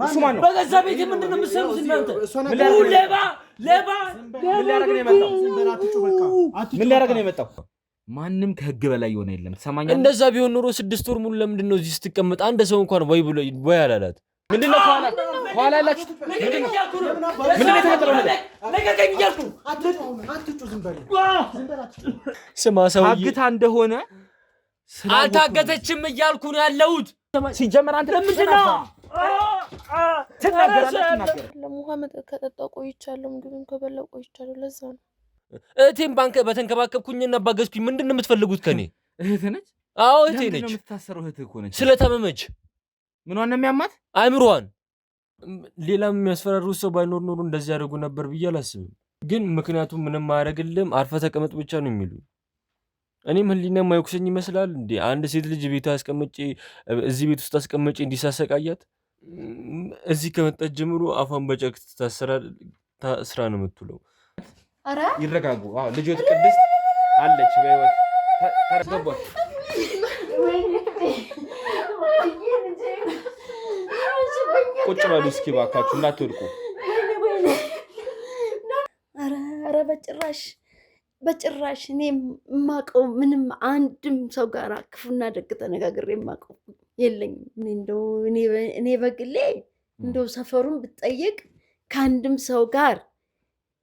እሱ ማን ነው? በገዛ ቤት ምንድነው የምትሰሩት እናንተ? ሌባ ምን ሊያደርግ ነው የመጣው? ምን ሊያደርግ ነው የመጣው? ማንም ከህግ በላይ የሆነ የለም። ትሰማኛለህ? እንደዛ ቢሆን ኖሮ 6 ወር ሙሉ ለምንድን ነው እዚህ ስትቀመጥ አንድ ሰው እንኳን ወይ አላላት? ምንድነው ኋላ ያላችሁት? ምንድነው የተፈጠረው ነገር? ለቀቀኝ እያልኩ አትጩ። ዝም በል ስማ፣ ሰውዬ ታግታ እንደሆነ አልታገተችም እያልኩ ነው ያለሁት። ሲጀመር አንተ ለምንድነው ትናገራለህ? ለሙሐመድ ከጠጣው ቆይቻለሁ፣ ምግብም ከበላው ቆይቻለሁ። ለዛ ነው እህቴን ባንክ በተንከባከብኩኝና ባገዝኩኝ። ምንድነው የምትፈልጉት ከኔ? እህት ነች? አዎ እህቴ ነች። ለምን የምትታሰረው? እህት እኮ ነች። ስለታመመች ምኗን ነው የሚያማት? አእምሮዋን። ሌላም የሚያስፈራሩት ሰው ባይኖር ኖሮ እንደዚህ ያደርጉ ነበር ብዬ አላስብም። ግን ምክንያቱም ምንም ማያደርግልም አርፈ ተቀመጥ ብቻ ነው የሚሉ። እኔም ህሊና የማይወቅሰኝ ይመስላል እንዴ? አንድ ሴት ልጅ ቤቷ አስቀምጬ እዚህ ቤት ውስጥ አስቀምጬ እንዲሳሰቃያት? እዚህ ከመጣች ጀምሮ አፏን በጨርቅ ታስራ ነው የምትውለው። አረ ይረጋጉ። አዎ ልጆት ቅድስት አለች በህይወት ተረጋጓት። ቁጭ በሉ እስኪ ባካችሁ እንዳትወድቁ። አረ በጭራሽ እኔ የማውቀው ምንም አንድም ሰው ጋር ክፉና ደግ ተነጋግሬ የማውቀው የለኝም። እኔ በግሌ እንደው ሰፈሩን ብትጠይቅ ከአንድም ሰው ጋር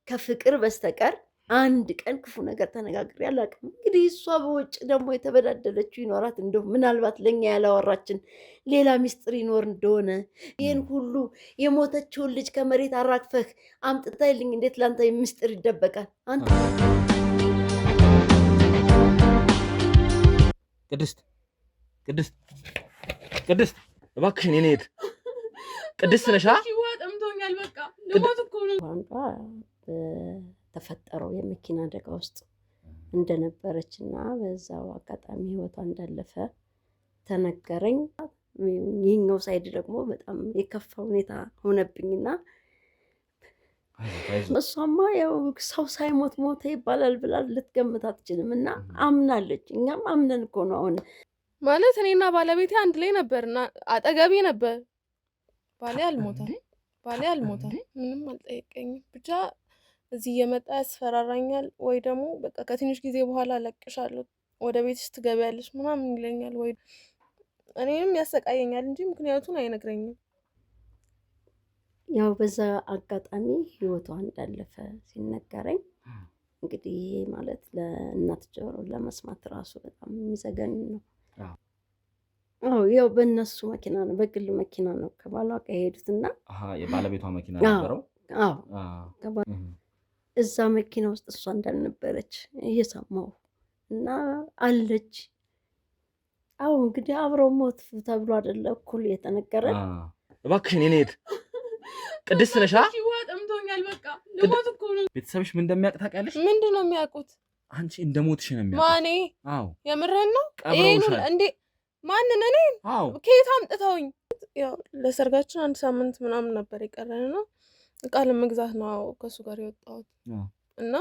ከፍቅር በስተቀር አንድ ቀን ክፉ ነገር ተነጋግሬ አላውቅም። እንግዲህ እሷ በውጭ ደግሞ የተበዳደለችው ይኖራት እንደው ምናልባት ለኛ ያላወራችን ሌላ ሚስጥር ይኖር እንደሆነ ይህን ሁሉ የሞተችውን ልጅ ከመሬት አራግፈህ አምጥታይልኝ እንዴት ላንተ ሚስጥር ይደበቃል? አንተ ቅድስት እባክሽን የኔ እህት ቅድስት ነሽ? ጠምቶኛል። በቃ ልሞት እኮ ነው። ተፈጠረው የመኪና አደጋ ውስጥ እንደነበረች እና በዛው አጋጣሚ ህይወቷ እንዳለፈ ተነገረኝ። ይህኛው ሳይድ ደግሞ በጣም የከፋ ሁኔታ ሆነብኝና እሷማ ያው ሰው ሳይሞት ሞተ ይባላል ብላ ልትገምት አትችልም እና አምናለች። እኛም አምነን እኮ ነው አሁን ማለት እኔና ባለቤቴ አንድ ላይ ነበርና አጠገቤ ነበር። ባሌ አልሞተም፣ ምንም አልጠየቀኝም። ብቻ እዚህ እየመጣ ያስፈራራኛል ወይ ደግሞ በቃ ከትንሽ ጊዜ በኋላ ለቅሻለሁ ወደ ቤትሽ ትገቢያለሽ ምናምን ይለኛል ወይ እኔንም ያሰቃየኛል እንጂ ምክንያቱን አይነግረኝም። ያው በዛ አጋጣሚ ህይወቷ እንዳለፈ ሲነገረኝ እንግዲህ ማለት ለእናት ጆሮ ለመስማት ራሱ በጣም የሚዘገን ነው። ያው በእነሱ መኪና ነው፣ በግል መኪና ነው ከባሏ ጋር የሄዱትና የባለቤቷ መኪና ነበረው። እዛ መኪና ውስጥ እሷ እንዳልነበረች እየሰማሁ እና አለች። እንግዲህ አብረው ሞት ተብሎ አይደለ እኩል የተነገረን። እባክሽን የኔ እህት ቅድስት ነሽ? ጠምቶኛል። በቃ ልሞት እኮ ነው። ቤተሰብሽ ምን እንደሚያውቅ ታውቂያለሽ? ምንድን ነው የሚያውቁት? አንቺ እንደሞትሽ ነው የሚያውቁት። ማኔ? የምርህን ነው? ቀብረውሻል እንዴ? ማንን? እኔ? ከየት አምጥተውኝ? ያው ለሰርጋችን 1 ሳምንት ምናምን ነበር የቀረን ነው እቃ ለመግዛት ነው ከሱ ጋር የወጣሁት እና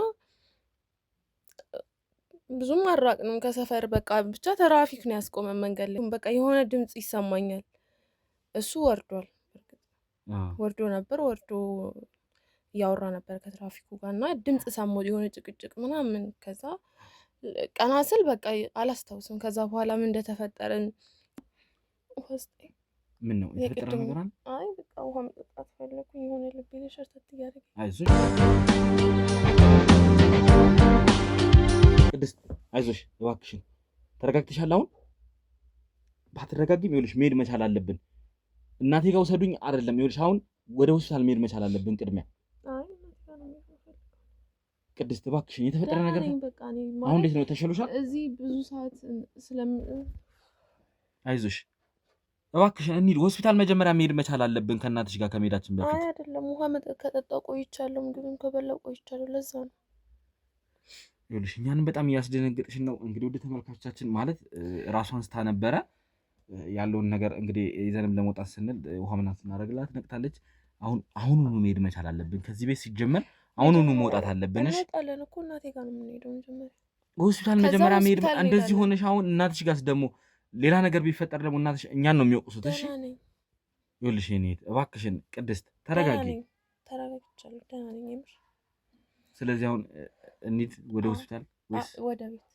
ብዙም አራቅንም ከሰፈር። በቃ ብቻ ትራፊክ ነው ያስቆመን መንገድ ላይ። በቃ የሆነ ድምጽ ይሰማኛል። እሱ ወርዶ ነበር እያወራ ነበር ከትራፊኩ ጋር እና ድምጽ ሰማሁ፣ የሆነ ጭቅጭቅ ምናምን። ከዛ ቀና ስል በቃ አላስታውስም ከዛ በኋላ ምን እንደተፈጠረን። ምን ነው የተፈጠረ ነገር አለ? አይ በቃ ውሃ መጠጣት ፈለኩኝ። የሆነ ልቤ ለሸርተት እያደረገ። አይዞሽ እባክሽን ተረጋግተሻል? አሁን ባትረጋጊም ይኸውልሽ መሄድ መቻል አለብን። እናቴ ጋር ውሰዱኝ አይደለም፣ ይኸውልሽ አሁን ወደ ሆስፒታል መሄድ መቻል አለብን ቅድሚያ። ቅድስት እባክሽን የተፈጠረ ነገር አሁን እንዴት ነው? ተሸሎሻል? እዚህ ብዙ ሰዓት አይዞሽ እባክሽን እንሂድ ሆስፒታል። መጀመሪያ መሄድ መቻል አለብን ከእናትሽ ጋር ከመሄዳችን በፊት። አይ አይደለም፣ ውሃ ከጠጣው ቆይቻለሁ፣ ምግብም ከበላው ቆይቻለሁ። ለዛ ነው። ይኸውልሽ እኛንም በጣም እያስደነገጥሽን ነው። እንግዲህ ወደ ተመልካቾቻችን ማለት ራሷን ስታ ነበረ ያለውን ነገር እንግዲህ ይዘንም ለመውጣት ስንል ውሃ ምናምን እናደርግላት ነቅታለች። አሁኑኑ መሄድ መቻል አለብን ከዚህ ቤት ሲጀመር አሁኑኑ መውጣት አለብን። እሺ እንወጣለን እኮ እናቴ ጋር ነው የምንሄደው። ሆስፒታል መጀመሪያ መሄድ እንደዚህ ሆነሽ አሁን እናትሽ ጋርስ ደግሞ ሌላ ነገር ቢፈጠር ደግሞ እናትሽ እኛን ነው የሚወቅሱት። እሺ ይኸውልሽ የኔ እባክሽን ቅድስት ተረጋጊ። ተረጋግቻለሁ፣ ደህና ነኝ የምር። ስለዚህ አሁን እንሂድ ወደ ሆስፒታል ወይስ ወደ ቤት?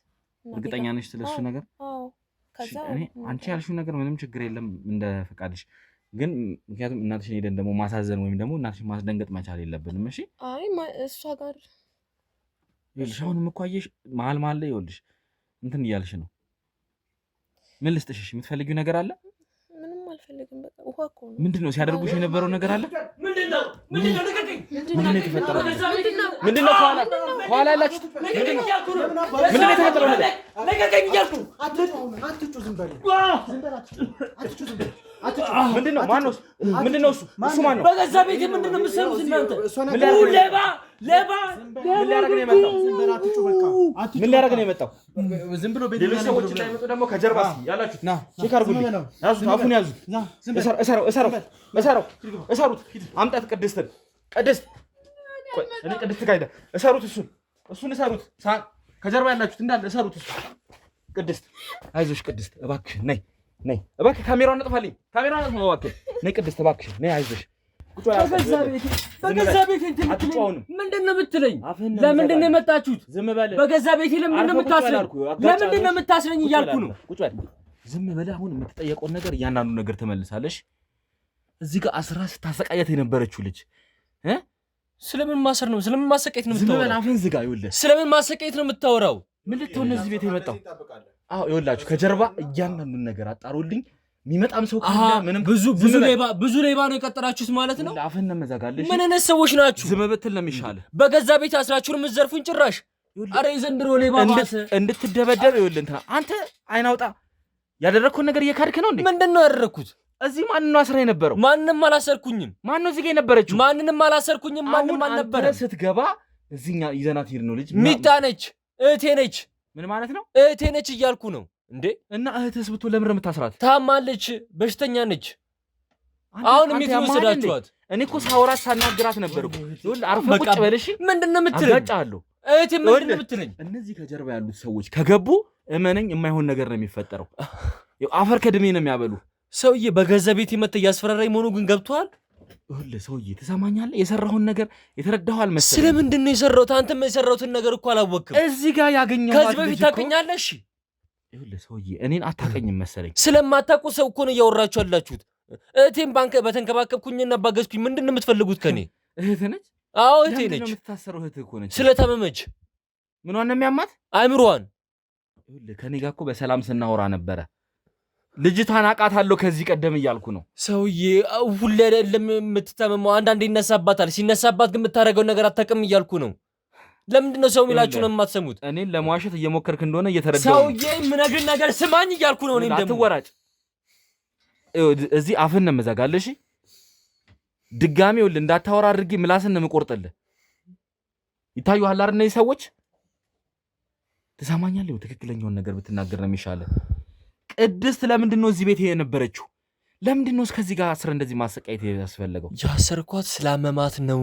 እርግጠኛ ነሽ ስለሱ ነገር? አዎ። ከዛ እኔ አንቺ ያልሽው ነገር ምንም ችግር የለም እንደ ፈቃድሽ፣ ግን ምክንያቱም እናትሽን ሄደን ደግሞ ማሳዘን ወይም ደግሞ እናትሽን ማስደንገጥ መቻል የለብንም። እሺ አይ እሷ ጋር ይኸውልሽ አሁንም እኮ አየሽ መሀል ላይ ይኸውልሽ እንትን እያልሽ ነው። ምን ልስጥሽ? የምትፈልጊው ነገር አለ? ምንም አልፈልግም። በቃ ውሃ እኮ ነው። ምንድነው ሲያደርጉሽ የነበረው ነገር አለ? ምንድነው የተፈጠረው? ምንድነው ከኋላ ያላችሁት? ምንድነው የተፈጠረው ነገር? ለቀቀኝ እያልኩ አትጩ፣ ዝም በል አትጩ፣ ዝም በል ምንድነው? ማነው? ምንድነው እሱ? እሱ ማነው? በገዛ ቤቴ ምንድነው የምትሰሩት እናንተ? ሌባ ምን ሊያደርግ ነው የመጣው? ምን ሊያደርግ ነው የመጣው? ዝም ብሎ ቤት ሌሎች ሰዎች እንዳይመጡ ደግሞ ከጀርባ ያላችሁት ቼክ አድርጉልኝ። ያዙት፣ አፉን ያዙት። እሰሩት። አምጣት ቅድስትን። ቅድስት እኔ ቅድስት ጋር ሄደ። እሰሩት፣ እሱን እሰሩት። ከጀርባ ያላችሁት እንዳለ እሰሩት። እሱ ቅድስት፣ አይዞሽ ቅድስት፣ እባክሽ ነይ እባክህ። ካሜራውን አጥፋልኝ፣ እባክህ ነይ ቅድስት፣ እባክሽ ነይ፣ አይዞሽ። በገዛ ቤቴ ምንድን ነው የምትለኝ? ለምንድን ነው የመጣችሁት? ዝም በል። በገዛ ቤቴ ለምንድን ነው የምታስረኝ? ለምንድን ነው የምታስረኝ እያልኩ ነው። ቁጭ በል። ዝም በል። አሁን የምትጠየቀውን ነገር እያንዳንዱ ነገር ትመልሳለሽ። እዚህ ጋር አስራ ስታሰቃያት የነበረችው ልጅ ስለምን ማሰር ነው? ስለምን ማሰቃየት ነው ዝም የምታወራው? በል። አፍህን ዝጋ። ይኸውልህ ስለምን ማሰቃየት ነው የምታወራው? ምን ልትሆን እዚህ ቤት የመጣው? አዎ ይኸውላችሁ ከጀርባ እያንዳንዱን ነገር አጣሩልኝ። የሚመጣም ሰው ካለ ምንም ብዙ ሌባ ነው የቀጠራችሁት ማለት ነው። አፍህን ነው መዛጋለሽ። ምን አይነት ሰዎች ናችሁ? ዝም ብትል ነው የሚሻለው። በገዛ ቤት አስራችሁን የምትዘርፉኝ ጭራሽ። አረ የዘንድሮ ሌባ ባሰ። እንድትደበደብ ይኸውልህ እንትና አንተ አይናውጣ ያደረግከውን ነገር እየካድክ ነው እንዴ? ምንድን ነው ያደረግኩት? እዚህ ማን ነው አስራ የነበረው? ማንንም አላሰርኩኝም። ማን ነው እዚህ ጋር የነበረችው? ማንንም አላሰርኩኝም። ማንንም አልነበረ። ስትገባ እዚህኛ ይዘናት ሄድ ነው ልጅ ሚጣ ነች፣ እህቴ ነች። ምን ማለት ነው? እህቴ ነች እያልኩ ነው እንዴ። እና እህትስ ብትሆን ለምን የምታስራት? ታማለች፣ በሽተኛ ነች። አሁን እንዴት ወሰዳችኋት? እኔ እኮ ሳወራት ሳናግራት ነበርኩ። ይኸውልህ አርፈህ ቁጭ በል እሺ። ምንድነው የምትለኝ? አጋጫለሁ። እህቴ ምንድነው የምትለኝ? እነዚህ ከጀርባ ያሉት ሰዎች ከገቡ እመነኝ የማይሆን ነገር ነው የሚፈጠረው። አፈር ከድሜ ነው የሚያበሉ። ሰውዬ በገዛ ቤት መጥተህ እያስፈራራኝ መሆኑ ግን ገብቶሃል? ይኸውልህ ሰውዬ ትሰማኛለህ? የሰራሁን ነገር የተረዳኸው አልመሰለኝም። ስለምንድን ነው የሰራሁት? አንተም የሰራሁትን ነገር እኮ አላወቅም። እዚህ ጋር ያገኘኋት ከዚህ በፊት ታውቀኛለህ? እሺ ይኸውልህ ሰውዬ እኔን አታውቀኝም መሰለኝ። ስለማታውቁ ሰው እኮ ነው እያወራችሁ ያላችሁት። እህቴን ባንክ በተንከባከብኩኝና ባገዝኩኝ ምንድን ነው የምትፈልጉት ከኔ? እህት ነች? አዎ እህቴ ነች። የምትታሰረው እህት እኮ ነች። ስለታመመች ምኗን ነው የሚያማት? አእምሮዋን። ይኸውልህ ከኔ ጋር እኮ በሰላም ስናወራ ነበረ። ልጅቷን አውቃታለሁ ከዚህ ቀደም እያልኩ ነው። ሰውዬ ሁሌ አይደለም የምትታመመው፣ አንዳንዴ ይነሳባታል። ሲነሳባት ግን የምታደርገው ነገር አታውቅም እያልኩ ነው። ለምንድን ነው ሰው የሚላችሁ ነው የማትሰሙት? እኔን ለመዋሸት እየሞከርክ እንደሆነ እየተረዳሁ ነው። ሰውዬ የምነግርህ ነገር ስማኝ እያልኩ ነው። እኔም ደግሞ አትወራጭ። እዚህ አፍን ነው የምዘጋልህ። እሺ ድጋሜ ይኸውልህ እንዳታወራ አድርጌ ምላስን ነው የምቆርጥልህ። ይታዩሃል አይደል እነዚህ ሰዎች? ትሰማኛለህ? ትክክለኛውን ነገር ብትናገር ነው የሚሻለው። ቅድስት ለምንድን ነው እዚህ ቤት የነበረችው? ለምንድን ነው እስከዚህ ጋር አስረ እንደዚህ ማሰቃየት ያስፈለገው? ያሰርኳት ስላመማት ነው።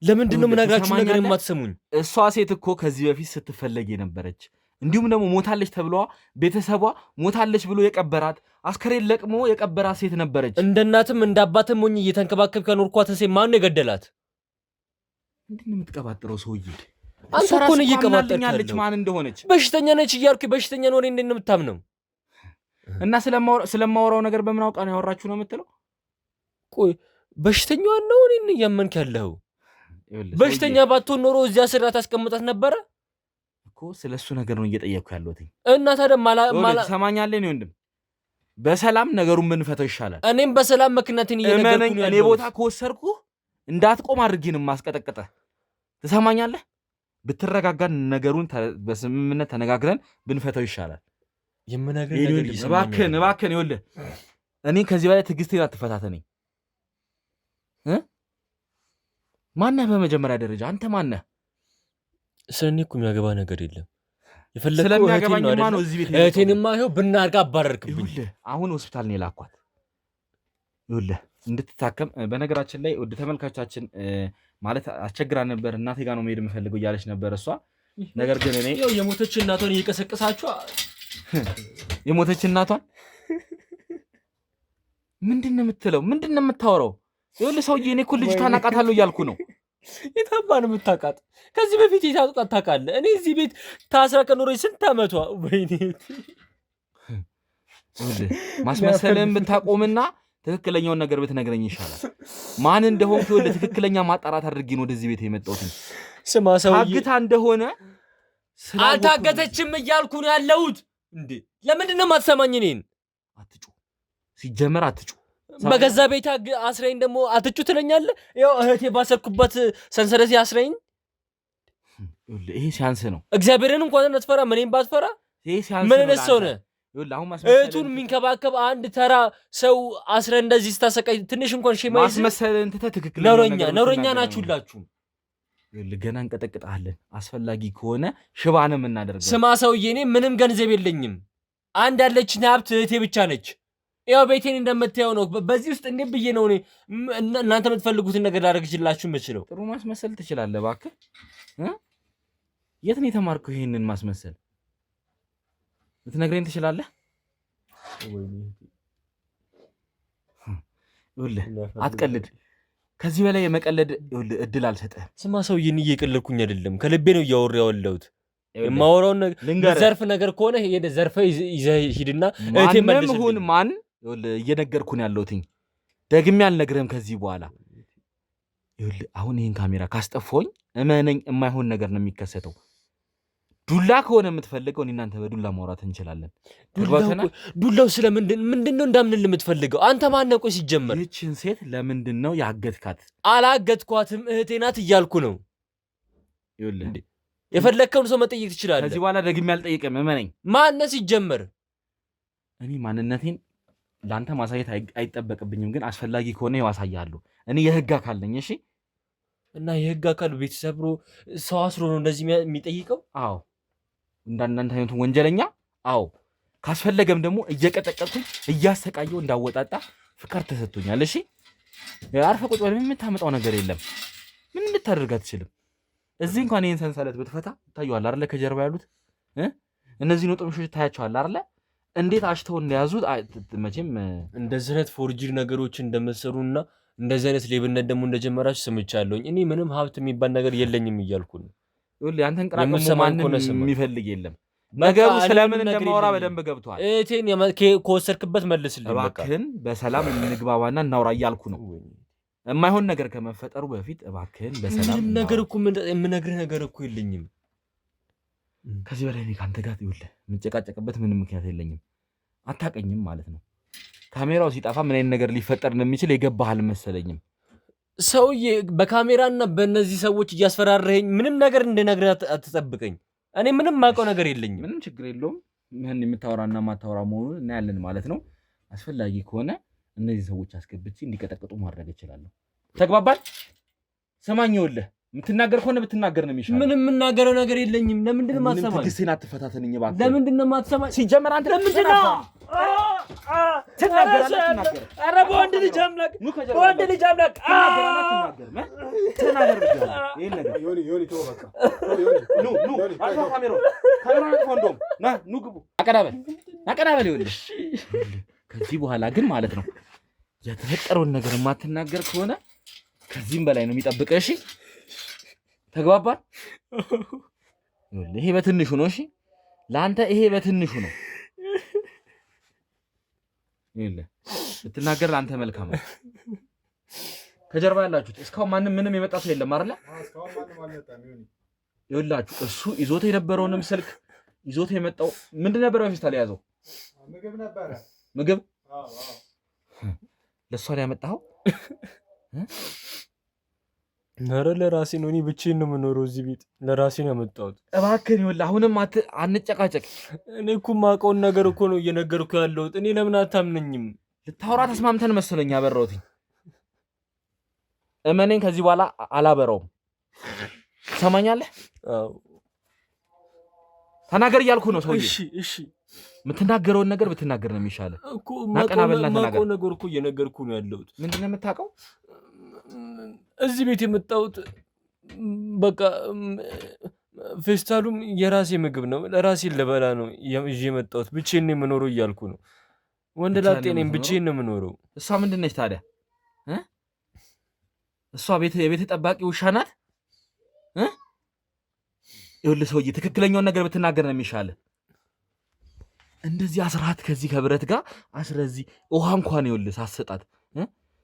ለምንድን ነው የምነግራችሁ ነገር የማትሰሙኝ? እሷ ሴት እኮ ከዚህ በፊት ስትፈለግ የነበረች እንዲሁም ደግሞ ሞታለች ተብሏ ቤተሰቧ ሞታለች ብሎ የቀበራት አስከሬን ለቅሞ የቀበራት ሴት ነበረች። እንደ እናትም እንደ አባትም ሞኝ እየተንከባከብክ ያኖርኳትን ሴት ማን ነው የገደላት? ምንድን ነው የምትቀባጥረው ሰውዬ? አንተ እኮ ነው እየቀባጠርክ ማን እንደሆነች። በሽተኛ ነች እያልኩ በሽተኛ ነው እንዴት ነው የምታምነው? እና ስለማወራው ነገር በምን አውቃ ነው ያወራችሁ ነው የምትለው? ቆይ በሽተኛዋን ነው እኔን እያመንክ ያለኸው? በሽተኛ ባትሆን ኖሮ እዚያ ስራ ታስቀምጣት ነበረ እኮ። ስለሱ ነገር ነው እየጠየቅኩ ያለሁት። እና ታዲያ ትሰማኛለህ? እኔ ወንድም በሰላም ነገሩን ብንፈተው ይሻላል። እኔም በሰላም ምክንያትን እየነገርኩኝ እኔ ቦታ ከወሰድኩ እንዳትቆም አድርጌ ነው የማስቀጠቅጠህ። ትሰማኛለህ? ብትረጋጋን ነገሩን በስምምነት ተነጋግረን ብንፈተው ይሻላል። የምነግርህ ነገር እባክህን ይኸውልህ እኔ ከዚህ በላይ ትዕግስቴን አትፈታተነኝ። ማነህ? በመጀመሪያ ደረጃ አንተ ማነህ? ስለኔ እኮ የሚያገባ ነገር የለም። ስለሚያገባኝማ ነው እዚህ ቤት እህቴንማ ይኸው ብናርጋ አባረርክብኝ። ይኸውልህ አሁን ሆስፒታል ነው የላኳት ይኸውልህ እንድትታከም። በነገራችን ላይ ውድ ተመልካቾቻችን ማለት አስቸግራ ነበር። እናቴ ጋር ነው መሄድ የምፈልገው እያለች ነበር እሷ። ነገር ግን እኔ ያው የሞተች እናቷን እየቀሰቀሳችሁ የሞተች እናቷን ምንድን ነው የምትለው? ምንድን ነው የምታወራው? ይኸውልህ ሰውዬ እኔ እኮ ልጅቷን አውቃታለሁ እያልኩ ነው። የታባን የምታውቃት ከዚህ በፊት የታውቃት ታውቃለህ? እኔ እዚህ ቤት ታስራ ከኖረች ስንት ዓመቷ። ወይኔ ማስመሰልህን ብታቆምና ትክክለኛውን ነገር ብትነግረኝ ይሻላል። ማን እንደሆንክ ይኸውልህ ትክክለኛ ማጣራት አድርጌ ነው ወደዚህ ቤት የመጣሁት። ስማ ሰውዬ ታግታ እንደሆነ አልታገተችም እያልኩ ነው ያለሁት። እንዴ ለምንድን ነው የማትሰማኝ? እኔን አትጩ፣ ሲጀመር አትጩ። በገዛ ቤት አስረኝ ደግሞ አትጩ ትለኛለህ? ያው እህቴ ባሰርኩበት ሰንሰለት አስረኝ። ይሄ ሲያንስ ነው። እግዚአብሔርን እንኳን አትፈራ፣ ምንም ባትፈራ ይሄ ሲያንስ ነው። ምን ነሰው ነው? እህቱን የሚንከባከብ አንድ ተራ ሰው አስረ እንደዚህ ስታሰቃይ ትንሽ እንኳን ሼማ ማስመሰልን ትተህ ትክክለኛ ነውረኛ ናችሁላችሁ። ገና እንቀጠቅጣለን። አስፈላጊ ከሆነ ሽባንም እናደርጋለን። ስማ ሰውዬ እኔ ምንም ገንዘብ የለኝም። አንድ ያለችኝ ሀብት እህቴ ብቻ ነች። ያው ቤቴን እንደምታየው ነው። በዚህ ውስጥ እንዴት ብዬ ነው እኔ እናንተ የምትፈልጉትን ነገር ላደርግላችሁ የምችለው? ጥሩ ማስመሰል ትችላለህ እባክህ። የት ነው የተማርከው ይሄንን ማስመሰል? ልትነግረኝ ትችላለህ? ይኸውልህ አትቀልድ። ከዚህ በላይ የመቀለድ እድል አልሰጠህም። ስማ ሰውዬ እየቀለድኩኝ አይደለም፣ ከልቤ ነው እያወራሁ ያለሁት። የማወራውን ዘርፍ ነገር ከሆነ ሄደ ዘርፈ ይዘህ ሂድና እህቴ መልስልኝ። ማንም ሁን ማን እየነገርኩን ያለሁትኝ ደግሜ አልነግርህም ከዚህ በኋላ። ይኸውልህ አሁን ይህን ካሜራ ካስጠፋሁኝ እመነኝ የማይሆን ነገር ነው የሚከሰተው። ዱላ ከሆነ የምትፈልገው እኔ እናንተ በዱላ ማውራት እንችላለን። ዱላው ስለምንድን ነው እንዳምንልህ የምትፈልገው? አንተ ማነህ? ቆይ ሲጀመር ይህችን ሴት ለምንድን ነው ያገትካት? አላገትኳትም፣ እህቴ ናት እያልኩ ነው። ይኸውልህ የፈለግከውን ሰው መጠየቅ ትችላለህ። ከዚህ በኋላ ደግሜ አልጠይቅም፣ እመነኝ። ማነህ ሲጀመር? እኔ ማንነቴን ለአንተ ማሳየት አይጠበቅብኝም፣ ግን አስፈላጊ ከሆነ ያሳያለሁ። እኔ የህግ አካል ነኝ። እሺ። እና የህግ አካል ቤት ሰብሮ ሰው አስሮ ነው እንደዚህ የሚጠይቀው? አዎ። እንዳንተ አይነቱ ወንጀለኛ። አዎ። ካስፈለገም ደግሞ እየቀጠቀጥኩኝ እያሰቃየው እንዳወጣጣ ፍቃድ ተሰጥቶኛል። እሺ። አርፈህ ቁጭ በል። የምታመጣው ነገር የለም። ምን ልታደርግ አትችልም። እዚህ እንኳን ይሄን ሰንሰለት ብትፈታ ታዩዋል አይደለ? ከጀርባ ያሉት እነዚህ ነው ጥምሾች ታያቸዋል አይደለ? እንዴት አሽተው እንደያዙት መቼም እንደዚህ አይነት ፎርጅሪ ነገሮች እንደምትሰሩና እንደዚህ አይነት ሌብነት ደግሞ እንደጀመራችሁ ሰምቻለሁኝ። እኔ ምንም ሀብት የሚባል ነገር የለኝም እያልኩ ነው። ይኸውልህ አንተን ቅራቅሞ ማንም የሚፈልግ የለም። ነገሩ ስለምን እንደማወራ በደንብ ገብቷል። እቴን ከወሰድክበት መልስልኝ። እባክህን በሰላም እንግባባና እናውራ እያልኩ ነው። የማይሆን ነገር ከመፈጠሩ በፊት እባክህን በሰላም ምንም ነገር እኮ የምነግርህ ነገር እኮ የለኝም። ከዚህ በላይ እኔ ከአንተ ጋር ይኸውልህ የምንጨቃጨቅበት ምንም ምክንያት የለኝም። አታውቀኝም ማለት ነው። ካሜራው ሲጠፋ ምን አይነት ነገር ሊፈጠር እንደሚችል የገባህ አልመሰለኝም። ሰውዬ በካሜራና በእነዚህ ሰዎች እያስፈራረኸኝ ምንም ነገር እንድነግርህ አትጠብቀኝ። እኔ ምንም ማውቀው ነገር የለኝም። ምንም ችግር የለውም። ምን የምታወራና ማታወራ መሆኑን እናያለን ማለት ነው። አስፈላጊ ከሆነ እነዚህ ሰዎች አስገብቼ እንዲቀጠቅጡ ማድረግ እችላለሁ። ተግባባል? ሰማኝ። ይኸውልህ የምትናገር ከሆነ ብትናገር ነው የሚሻለው። ምንም የምናገረው ነገር የለኝም። ለምንድን ነው የማትሰማኝ? ትዕግስቴን አትፈታተንኝ እባክህ። ለምንድን ነው የማትሰማኝ? ሲጀመር አንተ ለምንድን ነው ትናገራለህ? ኧረ በወንድ ልጅ አምላክ፣ በወንድ ልጅ አምላክ ተናገር። ይሄን ነገር ዮኒ ተው በቃ። ኑ ግቡ። አቀናበል። ይኸውልህ ከዚህ በኋላ ግን ማለት ነው የተፈጠረውን ነገር የማትናገር ከሆነ ከዚህም በላይ ነው የሚጠብቀህ። እሺ ተግባባል? ይሄ በትንሹ ነው። እሺ ለአንተ ይሄ በትንሹ ነው። ይኸውልህ ብትናገር ለአንተ መልካም ነው። ከጀርባ ያላችሁት እስካሁን ማንም ምንም የመጣ ሰው የለም አይደለ? ይኸውላችሁ እሱ ይዞት የነበረውንም ስልክ ይዞት የመጣው ምንድን ነበር? በፌስታል የያዘው ምግብ ነበረ። ምግብ? ለእሷ ላይ ያመጣኸው? ኧረ ለራሴ ነው። እኔ ብቻዬን ነው የምኖረው እዚህ ቤት። ለራሴ ነው ያመጣሁት። እባክህን ይኸውልህ አሁንም አንጨቃጨቅ። እኔ እኮ የማውቀውን ነገር እኮ ነው እየነገርኩ ያለሁት። እኔ ለምን አታምነኝም? ልታወራ ተስማምተን መሰለኝ ያበራሁትኝ። እመኔን ከዚህ በኋላ አላበራውም። ትሰማኛለህ? አዎ ተናገር እያልኩ ነው ሰውዬ። እሺ የምትናገረውን ነገር ብትናገር ነው የሚሻለው እኮ። የማውቀውን ነገር እኮ እየነገርኩ ነው ያለሁት። ምንድን ነው የምታውቀው? እዚህ ቤት የመጣሁት በቃ ፌስታሉም የራሴ ምግብ ነው፣ ለራሴ ልበላ ነው ይዤ የመጣሁት። ብቻዬን ነው የምኖረው እያልኩ ነው። ወንድ ላጤ ነኝ፣ ብቻዬን ነው የምኖረው። እሷ ምንድን ነች ታዲያ? እሷ የቤት ጠባቂ ውሻ ናት? ይኸውልህ ሰውዬ ትክክለኛውን ነገር ብትናገር ነው የሚሻልህ። እንደዚህ አስራት ከዚህ ከብረት ጋር አስረዚህ ውሃ እንኳን ይኸውልህ ሳሰጣት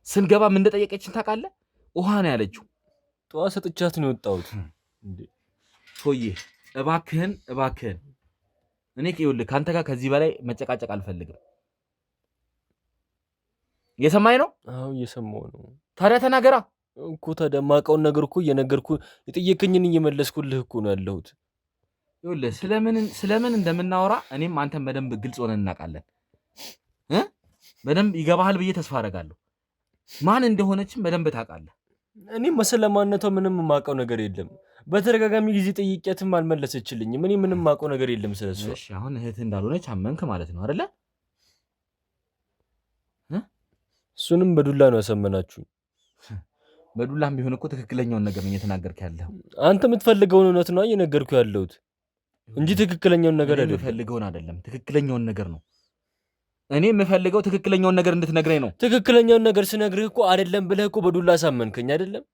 ስንገባ ምን እንደጠየቀችን ታውቃለህ? ውሃ ነው ያለችው። ጠዋት ሰጥቻት ነው የወጣሁት። ሰውዬ እባክህን እኔ ይኸውልህ ከአንተ ጋር ከዚህ በላይ መጨቃጨቅ አልፈልግም። እየሰማኝ ነው? አዎ እየሰማሁ ነው። ታዲያ ተናገራ እኮ። ታዲያ የማውቀውን ነገር እኮ እየነገርኩህ የጠየከኝን እየመለስኩልህ እኮ ነው ያለሁት። ይኸውልህ ስለምን እንደምናወራ እኔም አንተም በደንብ ግልጽ ሆነን እናውቃለን። በደንብ ይገባሃል ብዬ ተስፋ አደርጋለሁ። ማን እንደሆነችም በደንብ ታውቃለህ። እኔም ስለማንነቷ ምንም የማውቀው ነገር የለም። በተደጋጋሚ ጊዜ ጠይቄያትም አልመለሰችልኝም። እኔ ምንም የማውቀው ነገር የለም ስለሷ። እሺ አሁን እህትህ እንዳልሆነች አመንክ ማለት ነው አይደለ? እሱንም በዱላ ነው ያሰመናችሁ። በዱላም ቢሆን እኮ ትክክለኛውን ነገር ነው እየተናገርክ ያለው። አንተ የምትፈልገውን እውነት ነው እየነገርኩ ያለሁት እንጂ ትክክለኛውን ነገር አይደለም። የምፈልገውን አይደለም፣ ትክክለኛውን ነገር ነው እኔ የምፈልገው። ትክክለኛውን ነገር እንድትነግረኝ ነው። ትክክለኛውን ነገር ስነግርህ እኮ አይደለም ብለህ እኮ በዱላ አሳመንከኝ አይደለም?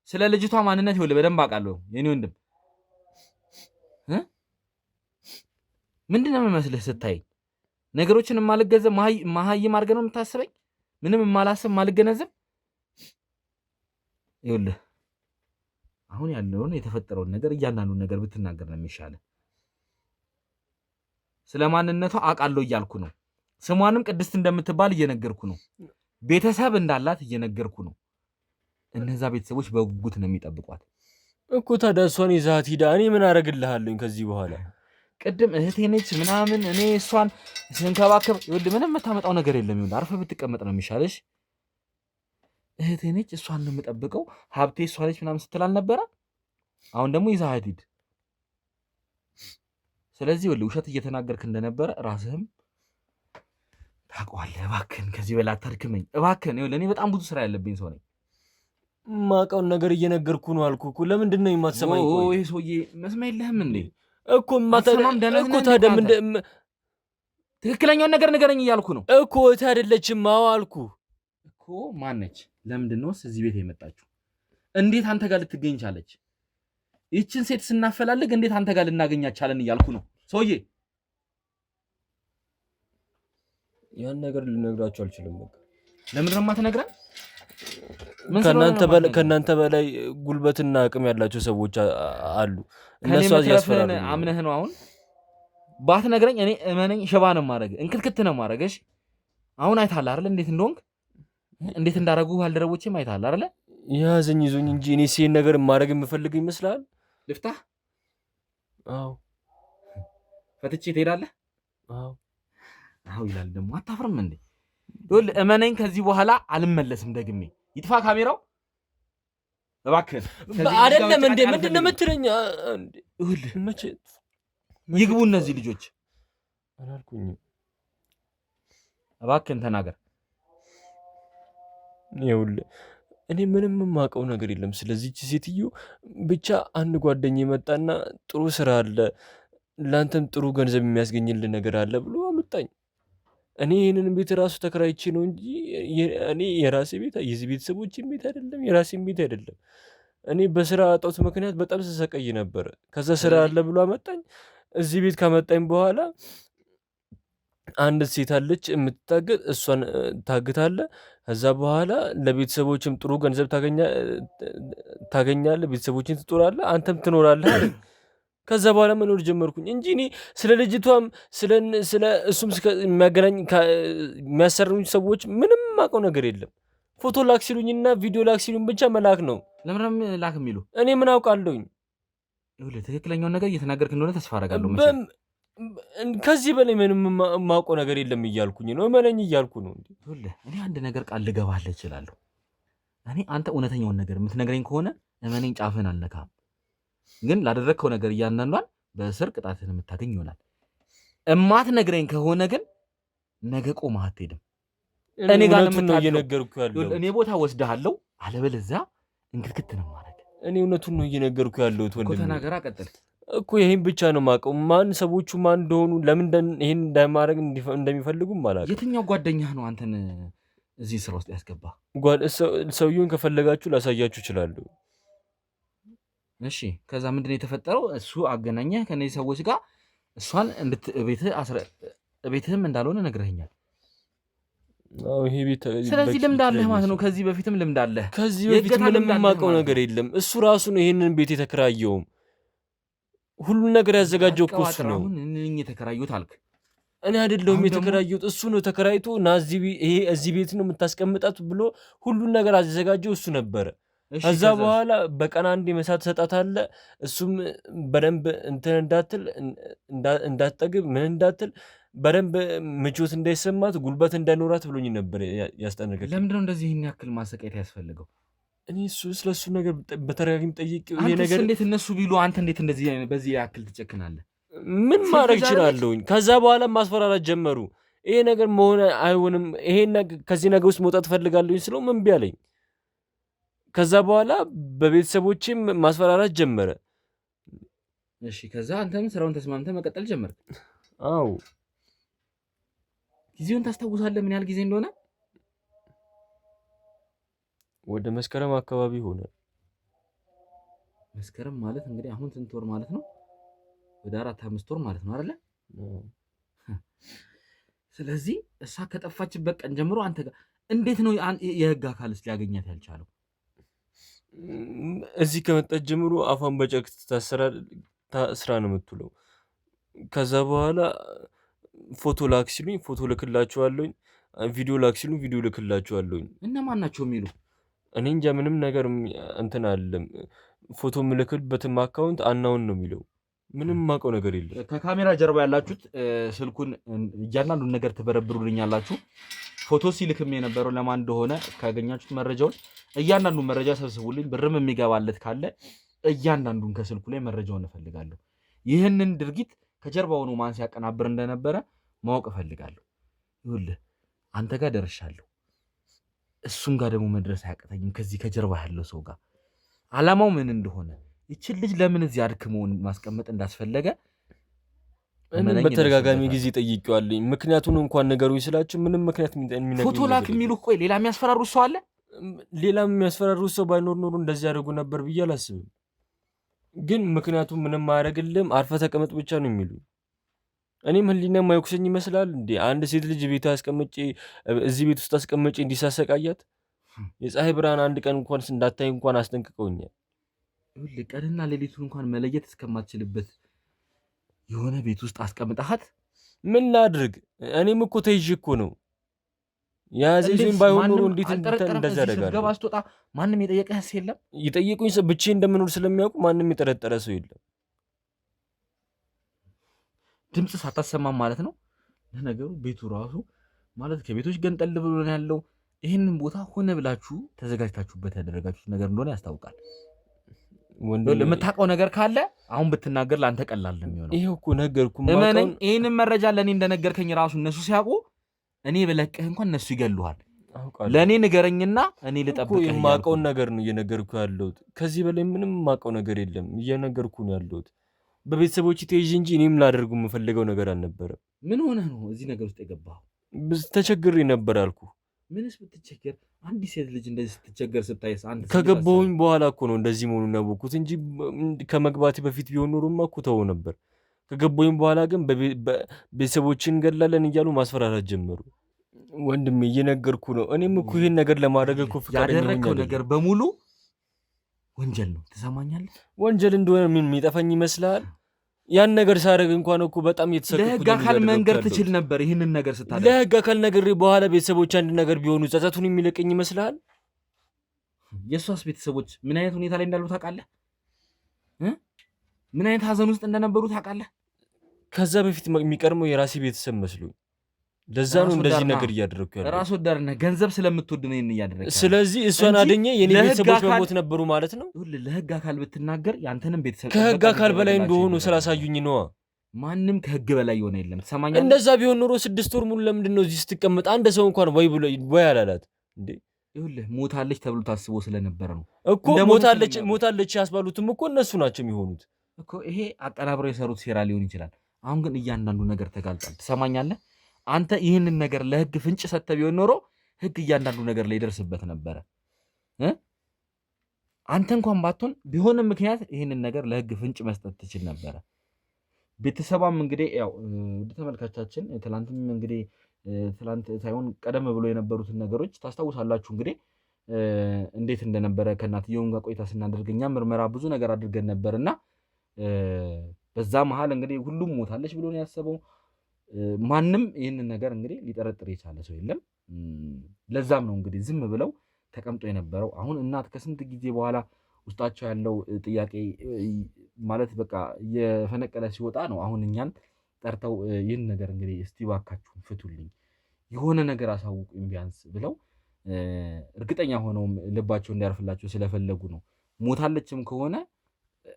ስለ ልጅቷ ማንነት ይኸውልህ በደንብ አውቃለሁ የኔ ወንድም። ምንድን ነው የምመስልህ ስታይ? ነገሮችን የማልገነዘብ መሀይም አድርገህ ነው የምታስበኝ? ምንም የማላስብ የማልገነዘብ። ይኸውልህ አሁን ያለውን የተፈጠረውን ነገር እያንዳንዱን ነገር ብትናገር ነው የሚሻለው። ስለ ማንነቷ አውቃለሁ እያልኩ ነው። ስሟንም ቅድስት እንደምትባል እየነገርኩ ነው። ቤተሰብ እንዳላት እየነገርኩ ነው። እነዛ ቤተሰቦች በጉጉት ነው የሚጠብቋት እኮ። ታዲያ እሷን ይዛት ሂዳ እኔ ምን አደርግልሃለሁ ከዚህ በኋላ? ቅድም እህቴ ነች ምናምን እኔ እሷን ስንከባከብ ይኸውልህ ምንም የምታመጣው ነገር የለም። ይኸውልህ አርፈህ ብትቀመጥ ነው የሚሻለሽ። እህቴ ነች እሷን ነው የምጠብቀው፣ ሀብቴ እሷ ነች ምናምን ስትል አልነበረ? አሁን ደግሞ ይዛት ሂድ። ስለዚህ ይኸውልህ ውሸት እየተናገርክ እንደነበረ ራስህም ታውቀዋለህ። እባክህን ከዚህ በላይ አታድክመኝ እባክህን። ይኸውልህ እኔ በጣም ብዙ ስራ ያለብኝ ሰው ነኝ። ማውቀውን ነገር እየነገርኩ ነው አልኩህ እኮ። ለምንድን ነው የማትሰማኝ? ይሄ ሰውዬ መስማት የለህም እንዴ? እኮ ታዲያ ትክክለኛውን ነገር ንገረኝ እያልኩ ነው እኮ። እህቴ አይደለችም? አዎ አልኩህ እኮ። ማነች? ለምንድን ነውስ እዚህ ቤት የመጣችሁ? እንዴት አንተ ጋር ልትገኝ ቻለች? ይችን ሴት ስናፈላልግ እንዴት አንተ ጋር ልናገኛት ቻለን እያልኩ ነው ሰውዬ። ያን ነገር ልነግራችሁ አልችልም። በቃ ለምንድን ነው የማትነግረን? ከእናንተ በላይ ጉልበትና አቅም ያላቸው ሰዎች አሉ። እነሱ ያስፈራሉ። አምነህ ነው አሁን ባትነግረኝ እኔ እመነኝ ሽባ ነው ማድረግ፣ እንክትክት ነው ማድረግሽ። አሁን አይተሃል አይደል እንዴት እንደሆንክ፣ እንዴት እንዳደረጉ ባልደረቦቼም አይተሃል አይደል? ያዘኝ ይዞኝ እንጂ እኔ ሲን ነገር ማድረግ የምፈልግ ይመስላል? ልፍታህ? አዎ። ፈትቼ ትሄዳለህ? አዎ። አዎ ይላል ደግሞ። አታፍርም እንዴ? ይኸውልህ እመነኝ ከዚህ በኋላ አልመለስም ደግሜ። ይጥፋ ካሜራው እባክህ። አይደለም እንዴ? ምንድን ነው የምትለኝ? ይኸውልህ መቼ ይግቡ እነዚህ ልጆች? አላልኩኝም። እባክህን ተናገር። ይኸውልህ እኔ ምንም የማውቀው ነገር የለም ስለዚህች ሴትዮ። ብቻ አንድ ጓደኛዬ መጣና ጥሩ ስራ አለ፣ ለአንተም ጥሩ ገንዘብ የሚያስገኝልህ ነገር አለ ብሎ አመጣኝ። እኔ ይህንን ቤት ራሱ ተከራይቼ ነው እንጂ እኔ የራሴ ቤት የዚህ ቤተሰቦችን ቤት አይደለም፣ የራሴን ቤት አይደለም። እኔ በስራ እጦት ምክንያት በጣም ስሰቀይ ነበር። ከዛ ስራ አለ ብሎ አመጣኝ። እዚህ ቤት ካመጣኝ በኋላ አንድ ሴት አለች የምትታገት፣ እሷን ታግታለህ። ከዛ በኋላ ለቤተሰቦችም ጥሩ ገንዘብ ታገኛለህ፣ ቤተሰቦችን ትጦራለህ፣ አንተም ትኖራለህ አለ። ከዛ በኋላ መኖር ጀመርኩኝ እንጂ እኔ ስለ ልጅቷም ስለ እሱም የሚያሰሩኝ ሰዎች ምንም የማውቀው ነገር የለም። ፎቶ ላክ ሲሉኝና ቪዲዮ ላክ ሲሉኝ ብቻ መላክ ነው። ለምን ላክ የሚሉ? እኔ ምን አውቃለሁኝ? ይኸውልህ ትክክለኛውን ነገር እየተናገርክ እንደሆነ ተስፋ አደርጋለሁ። ከዚህ በላይ ምንም የማውቀው ነገር የለም እያልኩኝ ነው። እመነኝ እያልኩ ነው። ይኸውልህ እኔ አንድ ነገር ቃል ልገባልህ እችላለሁ። እኔ አንተ እውነተኛውን ነገር የምትነግረኝ ከሆነ እመነኝ ጫፍህን አልነካም። ግን ላደረግከው ነገር እያንዳንዷን በእስር ቅጣትህን የምታገኝ ይሆናል። እማትነግረኝ ከሆነ ግን ነገ ቆመህ አትሄድም። እኔ ጋር ነው እየነገርኩ ያለው። እኔ ቦታ ወስድሃለሁ፣ አለበለዚያ እንክትክት ነው ማድረግ። እኔ እውነቱን ነው እየነገርኩ ያለሁት። ወንድም ተናገራ፣ ቀጥል። እኮ ይሄን ብቻ ነው የማውቀው። ማን ሰዎቹ ማን እንደሆኑ ለምን ይሄን እንዳማረግ እንደሚፈልጉም አላውቅም። የትኛው ጓደኛህ ነው አንተን እዚህ ስራ ውስጥ ያስገባ? ሰውየውን ከፈለጋችሁ ላሳያችሁ እችላለሁ። እሺ ከዛ ምንድነው የተፈጠረው? እሱ አገናኘህ ከነዚህ ሰዎች ጋር እሷን ቤትህም እንዳልሆነ ነግረኸኛል። ይሄ ቤት ስለዚህ ልምድ አለህ ማለት ነው። ከዚህ በፊትም ልምድ አለህ። ከዚህ በፊት ምንም የማውቀው ነገር የለም። እሱ ራሱ ነው ይሄንን ቤት የተከራየውም። ሁሉን ነገር ያዘጋጀው እኮ እሱ ነው። አሁን እኔ የተከራየሁት አልክ። እኔ አይደለሁም የተከራየሁት፣ እሱ ነው ተከራይቶ ና እዚህ ቤት ነው የምታስቀምጣት ብሎ ሁሉን ነገር አዘጋጀው እሱ ነበረ። ከዛ በኋላ በቀን አንድ መሳት ትሰጣታለህ። እሱም በደንብ እንትን እንዳትጠግብ ምን እንዳትል በደንብ ምቾት እንዳይሰማት ጉልበት እንዳይኖራት ብሎኝ ነበር ያስጠነቀቀኝ። ለምንድነው እንደዚህ ይህን ያክል ማሰቃየት ያስፈልገው? እኔ ስለሱ ነገር በተደጋጋሚ ጠይቄው ይሄ ነገር እንዴት እነሱ ቢሉ አንተ እንዴት እንደዚህ በዚህ ያክል ትጨክናለህ? ምን ማድረግ እችላለሁኝ? ከዛ በኋላ ማስፈራራት ጀመሩ። ይሄ ነገር መሆን አይሆንም፣ ከዚህ ነገር ውስጥ መውጣት እፈልጋለሁኝ ስለው እምቢ አለኝ። ከዛ በኋላ በቤተሰቦቼም ማስፈራራት ጀመረ። እሺ ከዛ አንተም ስራውን ተስማምተህ መቀጠል ጀመርክ? አዎ። ጊዜውን ታስታውሳለህ? ምን ያህል ጊዜ እንደሆነ? ወደ መስከረም አካባቢ ሆነ። መስከረም ማለት እንግዲህ አሁን ስንት ወር ማለት ነው? ወደ 4-5 ወር ማለት ነው አይደለ? ስለዚህ እሷ ከጠፋችበት ቀን ጀምሮ አንተ ጋር እንዴት ነው የህግ አካልስ ሊያገኛት ያልቻለው? እዚህ ከመጣች ጀምሮ አፏን በጨርቅ ታስራ ነው የምትውለው። ከዛ በኋላ ፎቶ ላክ ሲሉኝ ፎቶ ልክላችኋለሁኝ፣ ቪዲዮ ላክ ሲሉኝ ቪዲዮ ልክላችኋለሁኝ። እነማን ናቸው የሚሉ? እኔ እንጃ ምንም ነገር እንትን አለም። ፎቶ የምልክበትም አካውንት አናውን ነው የሚለው። ምንም የማውቀው ነገር የለም። ከካሜራ ጀርባ ያላችሁት ስልኩን እያንዳንዱን ነገር ትበረብሩልኛላችሁ። ፎቶ ሲልክም የነበረው ለማን እንደሆነ ካገኛችሁት መረጃውን እያንዳንዱን መረጃ ሰብስቡልኝ። ብርም የሚገባለት ካለ እያንዳንዱን ከስልኩ ላይ መረጃውን እፈልጋለሁ። ይህንን ድርጊት ከጀርባ ሆኖ ማን ሲያቀናብር እንደነበረ ማወቅ እፈልጋለሁ። ይኸውልህ አንተ ጋር ደርሻለሁ፣ እሱም ጋር ደግሞ መድረስ አያቅተኝም። ከዚህ ከጀርባ ያለው ሰው ጋር ዓላማው ምን እንደሆነ ይችን ልጅ ለምን እዚህ አድክመውን ማስቀመጥ እንዳስፈለገ በተደጋጋሚ ጊዜ ጠይቄዋለሁ። ምክንያቱን እንኳን ነገሩኝ ስላችሁ ምንም ምክንያት ፎቶ ላክ የሚሉ ቆይ ሌላ የሚያስፈራሩት ሰው አለ? ሌላ የሚያስፈራሩት ሰው ባይኖር ኖሮ እንደዚህ ያደርጉ ነበር ብዬ አላስብም። ግን ምክንያቱም ምንም አያደርግልም አርፈ ተቀመጥ ብቻ ነው የሚሉ። እኔም ህሊና የማይኩሰኝ ይመስላል እንዴ? አንድ ሴት ልጅ ቤቷ አስቀምጬ እዚህ ቤት ውስጥ አስቀምጬ እንዲሳሰቃያት የፀሐይ ብርሃን አንድ ቀን እንኳን እንዳታይ እንኳን አስጠንቅቀውኛል። ቀንና ሌሊቱን እንኳን መለየት እስከማትችልበት የሆነ ቤት ውስጥ አስቀምጣሃት ምን ላድርግ? እኔም እኮ ተይዤ እኮ ነው ያዘኝ። ባይሆን ኖሮ እንዴት እንደዛ ያደርጋል? ገባ ስትወጣ ማንም የጠየቀህስ የለም? ይጠይቁኝ ብቻዬን እንደምኖር ስለሚያውቁ ማንም የጠረጠረ ሰው የለም። ድምፅ ሳታሰማም ማለት ነው። ለነገሩ ቤቱ ራሱ ማለት ከቤቶች ገንጠል ብሎ ነው ያለው። ይህንን ቦታ ሆነ ብላችሁ ተዘጋጅታችሁበት ያደረጋችሁት ነገር እንደሆነ ያስታውቃል። የምታውቀው ነገር ካለ አሁን ብትናገር ለአንተ ቀላል ነው የሚሆነው። ይሄው እኮ ነገርኩ። ይህንን መረጃ ለእኔ እንደነገርከኝ ራሱ እነሱ ሲያውቁ እኔ በለቅህ እንኳን እነሱ ይገሉሃል። ለእኔ ንገረኝና እኔ ልጠብቅህ። የማውቀውን ነገር ነው እየነገርኩ ያለሁት። ከዚህ በላይ ምንም የማውቀው ነገር የለም። እየነገርኩ ነው ያለሁት። በቤተሰቦች ተይዤ እንጂ እኔም ላደርጉ የምፈልገው ነገር አልነበረም። ምን ሆነህ ነው እዚህ ነገር ውስጥ የገባኸው? ተቸግሬ ነበር አልኩ። ምንስ ብትቸገር? አንዲት ሴት ልጅ እንደዚህ ስትቸገር ስታይስ አንተ? ከገባሁኝ በኋላ እኮ ነው እንደዚህ መሆኑን ያወቅሁት እንጂ ከመግባቴ በፊት ቢሆን ኖሮማ እኮ ተወው ነበር። ከገባሁኝ በኋላ ግን ቤተሰቦችን እንገድላለን እያሉ ማስፈራራት ጀመሩ። ወንድሜ እየነገርኩ ነው። እኔም እኮ ይሄን ነገር ለማድረግ እኮ ፍቃደኛ ነኝ። ያደረከው ነገር በሙሉ ወንጀል ነው። ትሰማኛለህ? ወንጀል እንደሆነ ምን የሚጠፋኝ ይመስላል? ያን ነገር ሳደርግ እንኳን እኮ በጣም የተሰቀኩት። ለህግ አካል መንገር ትችል ነበር። ይህንን ነገር ስታደርግ ለህግ አካል ነገር በኋላ ቤተሰቦች አንድ ነገር ቢሆኑ ጸጸቱን የሚለቀኝ ይመስላል? የእሷስ ቤተሰቦች ምን አይነት ሁኔታ ላይ እንዳሉ ታውቃለህ? ምን አይነት ሀዘን ውስጥ እንደነበሩ ታውቃለህ? ከዛ በፊት የሚቀርመው የራሴ ቤተሰብ መስሎኝ፣ ለዛ ነው እንደዚህ ነገር እያደረግኩ ያለው። ራስ ወዳድ ነህ። ገንዘብ ስለምትወድ ነው ይሄን እያደረግህ። ስለዚህ እሷን አደኘ የኔ ቤተሰቦች በሞት ነበሩ ማለት ነው። ለህግ አካል ብትናገር ያንተንም ቤተሰብ ከህግ አካል በላይ እንደሆኑ ስላሳዩኝ ነዋ። ማንም ከህግ በላይ የሆነ የለም። ትሰማኛለህ? እንደዛ ቢሆን ኖሮ 6 ወር ሙሉ ለምንድን ነው እዚህ ስትቀመጥ አንድ ሰው እንኳን ወይ አላላት እንዴ? ይኸውልህ ሞታለች ተብሎ ታስቦ ስለነበረ ነው እኮ። ሞታለች ያስባሉትም እኮ እነሱ ናቸው የሚሆኑት። እኮ ይሄ አቀናብረው የሰሩት ሴራ ሊሆን ይችላል። አሁን ግን እያንዳንዱ ነገር ተጋልጧል። ትሰማኛለህ? አንተ ይህንን ነገር ለህግ ፍንጭ ሰጥተህ ቢሆን ኖሮ ህግ እያንዳንዱ ነገር ላይ ይደርስበት ነበረ። አንተ እንኳን ባትሆን ቢሆንም ምክንያት ይህንን ነገር ለህግ ፍንጭ መስጠት ትችል ነበረ። ቤተሰቧም እንግዲህ ያው ውድ ተመልካቻችን ትላንትም እንግዲህ ትላንት ሳይሆን ቀደም ብሎ የነበሩትን ነገሮች ታስታውሳላችሁ። እንግዲህ እንዴት እንደነበረ ከእናትየውም ጋር ቆይታ ስናደርግ እኛ ምርመራ ብዙ ነገር አድርገን ነበርና በዛ መሀል እንግዲህ ሁሉም ሞታለች ብሎ ነው ያሰበው። ማንም ይህንን ነገር እንግዲህ ሊጠረጥር የቻለ ሰው የለም። ለዛም ነው እንግዲህ ዝም ብለው ተቀምጦ የነበረው። አሁን እናት ከስንት ጊዜ በኋላ ውስጣቸው ያለው ጥያቄ ማለት በቃ የፈነቀለ ሲወጣ ነው አሁን እኛን ጠርተው ይህን ነገር እንግዲህ እስቲ ባካችሁን ፍቱልኝ፣ የሆነ ነገር አሳውቁኝ ቢያንስ ብለው እርግጠኛ ሆነውም ልባቸው እንዲያርፍላቸው ስለፈለጉ ነው። ሞታለችም ከሆነ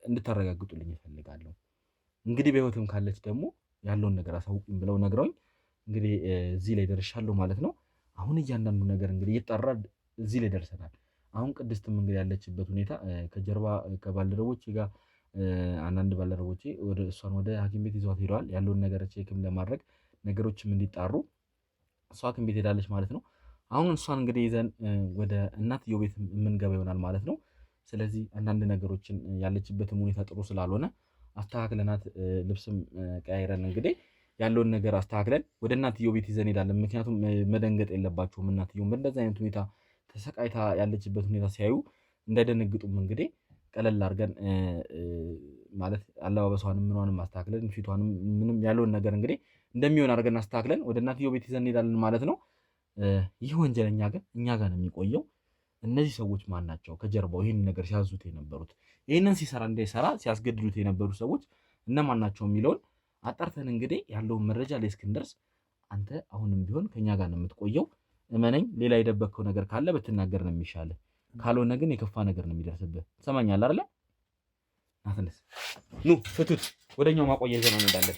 እንድታረጋግጡልኝ እፈልጋለሁ። እንግዲህ በህይወትም ካለች ደግሞ ያለውን ነገር አሳውቁኝ ብለው ነግረውኝ እንግዲህ እዚህ ላይ ደርሻለሁ ማለት ነው። አሁን እያንዳንዱ ነገር እንግዲህ እየጠራ እዚህ ላይ ደርሰናል። አሁን ቅድስትም እንግዲህ ያለችበት ሁኔታ ከጀርባ ከባልደረቦቼ ጋር አንዳንድ ባልደረቦቼ እሷን ወደ ሐኪም ቤት ይዘዋት ሄደዋል። ያለውን ነገር ቼክም ለማድረግ ነገሮችም እንዲጣሩ እሷ ሐኪም ቤት ሄዳለች ማለት ነው። አሁን እሷን እንግዲህ ይዘን ወደ እናትየው ቤት የምንገባ ይሆናል ማለት ነው። ስለዚህ አንዳንድ ነገሮችን ያለችበትም ሁኔታ ጥሩ ስላልሆነ አስተካክለናት ልብስም ቀያይረን እንግዲህ ያለውን ነገር አስተካክለን ወደ እናትየው ቤት ይዘን ሄዳለን። ምክንያቱም መደንገጥ የለባቸውም። እናትየውም በእንደዚህ አይነት ሁኔታ ተሰቃይታ ያለችበት ሁኔታ ሲያዩ እንዳይደነግጡም እንግዲህ ቀለል አድርገን ማለት አለባበሷንም ምኗንም አስተካክለን ፊቷንም ምንም ያለውን ነገር እንግዲህ እንደሚሆን አድርገን አስተካክለን ወደ እናትየው ቤት ይዘን እንሄዳለን ማለት ነው። ይህ ወንጀለኛ ግን እኛ ጋር ነው የሚቆየው። እነዚህ ሰዎች ማን ናቸው? ከጀርባው ይህን ነገር ሲያዙት የነበሩት ይህንን ሲሰራ እንዳይሰራ ሲያስገድዱት የነበሩ ሰዎች እነማን ናቸው የሚለውን አጣርተን እንግዲህ ያለውን መረጃ ላይ እስክንደርስ አንተ አሁንም ቢሆን ከኛ ጋር ነው የምትቆየው። እመነኝ፣ ሌላ የደበቅከው ነገር ካለ ብትናገር ነው የሚሻልህ። ካልሆነ ግን የከፋ ነገር ነው የሚደርስብህ። ትሰማኛለህ አይደለ? ናትነስ ኑ ፍቱት። ወደኛው ማቆያ ይዘን እንሄዳለን።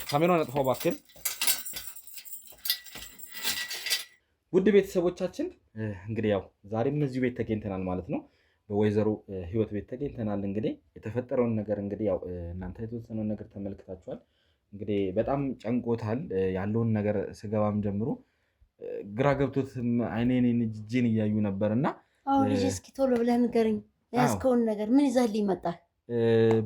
ካሜራውን አጥፋው እባክህ። ውድ ቤተሰቦቻችን እንግዲህ ያው ዛሬም እዚሁ ቤት ተገኝተናል ማለት ነው። በወይዘሮ ህይወት ቤት ተገኝተናል። እንግዲህ የተፈጠረውን ነገር እንግዲህ ያው እናንተ የተወሰነውን ነገር ተመልክታችኋል። እንግዲህ በጣም ጨንቆታል። ያለውን ነገር ስገባም ጀምሮ ግራ ገብቶትም አይኔን እጄን እያዩ ነበር እና አሁን ልጅ እስኪ ቶሎ ብለህ ንገረኝ፣ ያዝከውን ነገር ምን ይዘህልኝ መጣህ?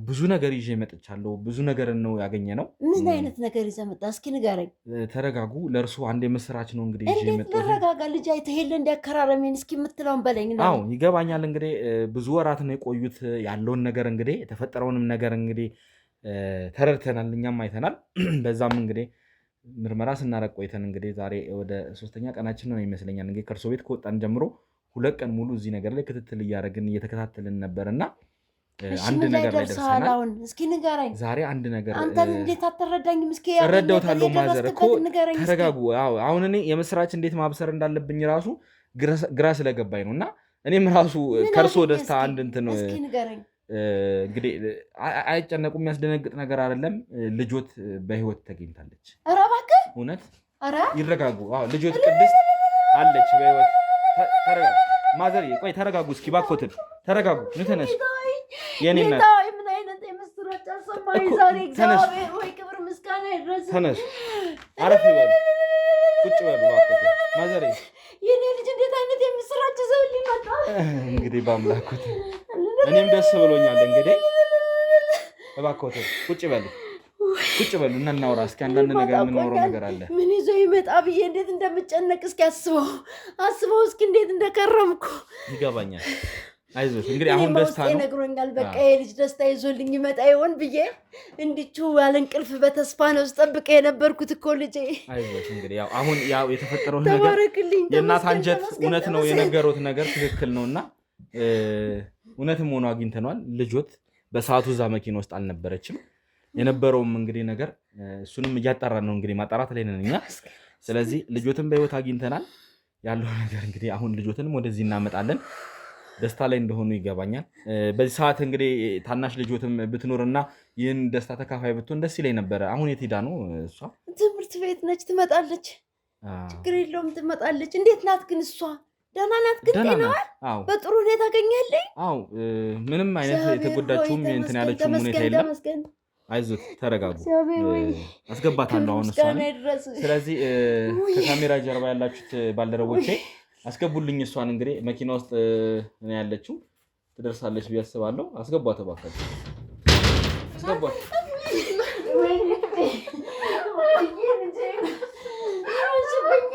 ብዙ ነገር ይዤ መጥቻለሁ። ብዙ ነገር ነው ያገኘ ነው። ምን አይነት ነገር ይዘህ መጣህ? እስኪ ንገረኝ። ተረጋጉ። ለእርሱ አንድ የምስራች ነው እንግዲህ ይዤ እንዴት መጣሁ። ልረጋጋ? ልጅ አይተህ የለ እንዲያከራረሜን እስኪ የምትለውን በለኝ። አዎ ይገባኛል። እንግዲህ ብዙ ወራት ነው የቆዩት። ያለውን ነገር እንግዲህ የተፈጠረውንም ነገር እንግዲህ ተረድተናል፣ እኛም አይተናል። በዛም እንግዲህ ምርመራ ስናረግ ቆይተን እንግዲህ ዛሬ ወደ 3ኛ ቀናችን ነው ይመስለኛል። እንግዲህ ከእርሶ ቤት ከወጣን ጀምሮ 2 ቀን ሙሉ እዚህ ነገር ላይ ክትትል እያደረግን እየተከታተልን ነበር እና አንድ ነገር ላይ ደርሰናል። አሁን እስኪ ንገረኝ። ዛሬ አንድ ነገር አንተን እንዴት አትረዳኝም? እስኪ እረዳውታለሁ። ማዘር እኮ ተረጋጉ። አሁን እኔ የምስራች እንዴት ማብሰር እንዳለብኝ ራሱ ግራ ስለገባኝ ነው እና እኔም ራሱ ከእርሶ ደስታ አንድ እንትን ነው። እስኪ ንገረኝ። እንግዲህ አይጨነቁ፣ የሚያስደነግጥ ነገር አይደለም። ልጆት በህይወት ተገኝታለች። ኧረ እባክህ እውነት። ኧረ ይረጋጉ። ልጆት ቅድስት አለች በህይወት። ተረጋጉ ማዘር፣ ቆይ ተረጋጉ እስኪ ባኮትን ተረጋጉ። ንተነስ የኔ እናት ምን አይነት የምስራች አሰማኝ ዛሬ። እግዚአብሔር ወይ ክብር ምስጋና ይድረስ። ተነስ፣ አረፍ ይበሉ፣ ቁጭ በሉ ባኮትን ማዘር። የኔ ልጅ እንዴት አይነት የምስራች ይዘውልኝ መጣ። እንግዲህ በአምላኩት እኔም ደስ ብሎኛል። እንግዲህ እባክዎት ቁጭ በሉ እና እናውራ እስኪ። አንዳንድ ነገር የምናወራው ነገር አለ። ምን ይዞ ይመጣ ብዬ እንዴት እንደምጨነቅ እስኪ አስበው እስኪ እንዴት እንደከረምኩ። ይገባኛል። አይዞሽ እንግዲህ አሁን ደስታ ነው ነግሮኛል። በቃ የልጅ ደስታ ይዞልኝ ይመጣ ይሆን ብዬ እንዲቹ ያለ እንቅልፍ በተስፋ ነው ስጠብቅ የነበርኩት እኮ ልጄ። አይዞሽ እንግዲህ አሁን የተፈጠረው ነገር የእናት አንጀት እውነት ነው የነገሩት ነገር ትክክል ነውና እውነትም ሆኖ አግኝተነዋል። ልጆት በሰዓቱ እዛ መኪና ውስጥ አልነበረችም። የነበረውም እንግዲህ ነገር እሱንም እያጣራን ነው እንግዲህ ማጣራት ላይ ነን እኛ። ስለዚህ ልጆትን በህይወት አግኝተናል። ያለው ነገር እንግዲህ አሁን ልጆትንም ወደዚህ እናመጣለን። ደስታ ላይ እንደሆኑ ይገባኛል። በዚህ ሰዓት እንግዲህ ታናሽ ልጆትም ብትኖርና ይህን ደስታ ተካፋይ ብትሆን ደስ ይለኝ ነበረ። አሁን የት ሄዳ ነው እሷ? ትምህርት ቤት ነች፣ ትመጣለች። ችግር የለውም ትመጣለች። እንዴት ናት ግን እሷ? ደህና ናት ግን ደህና ጤናዋ ናት። አዎ በጥሩ ሁኔታ አገኛለኝ። አዎ ምንም አይነት የተጎዳችውም እንትን ያለችውም ሁኔታ የለም። አይዞት ተረጋጉ። አስገባታለሁ አሁን እሷን። ስለዚህ ከካሜራ ጀርባ ያላችሁት ባልደረቦቼ አስገቡልኝ እሷን። እንግዲህ መኪና ውስጥ ነው ያለችው፣ ትደርሳለች ብዬ አስባለሁ። አስገቧት እባካችሁ፣ አስገቧት።